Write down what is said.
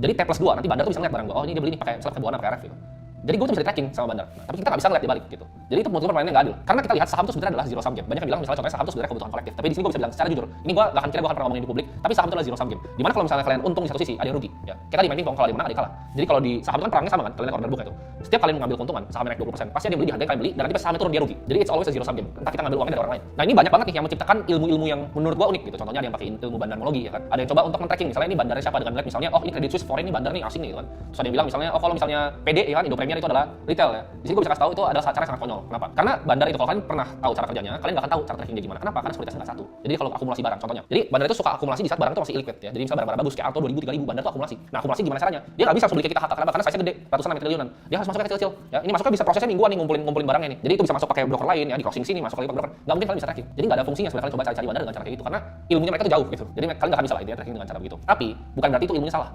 Jadi T+2 nanti bandar tuh bisa ngeliat barang gua. Oh ini dia beli nih pakai misalnya pakai Buana, pakai RF gitu. Jadi gue tuh bisa di-tracking sama bandar. Nah, tapi kita nggak bisa ngeliat di balik gitu. Jadi itu menurut gue permainannya nggak adil. Karena kita lihat saham itu sebenarnya adalah zero sum game. Banyak yang bilang misalnya contohnya saham itu sebenarnya kebutuhan kolektif. Tapi di sini gue bisa bilang secara jujur, ini gue nggak akan pernah ngomongin di publik. Tapi saham itu adalah zero sum game. Dimana kalau misalnya kalian untung di satu sisi, ada yang rugi. Ya, kita di main pingpong kalau ada yang menang ada yang kalah. Jadi kalau di saham itu kan perangnya sama kan, kalian lihat order book itu. Setiap kalian mengambil keuntungan, saham naik 20%, pasti ada yang beli di harga yang kalian beli dan nanti pas saham itu turun dia rugi. Jadi it's always a zero sum game. Entah kita ngambil uangnya dari orang lain. Nah ini banyak banget nih yang menciptakan ilmu-ilmu yang menurut gue unik gitu. Contohnya ada yang pakai ilmu bandarmologi ya kan. Ada yang coba untuk men-tracking misalnya ini bandarnya siapa dengan misalnya oh ini Credit Suisse foreign ini bandar nih asing nih gitu kan. Terus ada yang bilang misalnya oh kalau misalnya PD ya kan Indo Premier itu adalah retail ya. Di sini gue bisa kasih tahu itu adalah cara yang sangat konyol. Kenapa? Karena bandar itu kalau kalian pernah tahu cara kerjanya, kalian nggak akan tahu cara trackingnya gimana. Kenapa? Karena sekuritasnya nggak satu. Jadi kalau akumulasi barang contohnya. Jadi bandar itu suka akumulasi di saat barang itu masih illiquid ya. Jadi misalnya barang-barang bagus kayak auto 2000 3000 bandar itu akumulasi. Nah, akumulasi gimana caranya? Dia nggak bisa langsung beli kayak kita harta kenapa? Karena size-nya gede, ratusan sampai triliunan. Dia harus masuknya kecil-kecil. Ya, ini masuknya bisa prosesnya mingguan nih ngumpulin barangnya nih. Jadi itu bisa masuk pakai broker lain ya, di crossing sini masuk lagi ke broker. Nggak mungkin kalian bisa tracking. Jadi nggak ada fungsinya sebenarnya kalian coba cari-cari bandar dengan cara kayak gitu karena ilmunya mereka tuh jauh gitu. Jadi kalian nggak akan bisa lah itu ya tracking dengan cara begitu. Tapi bukan berarti itu ilmunya salah.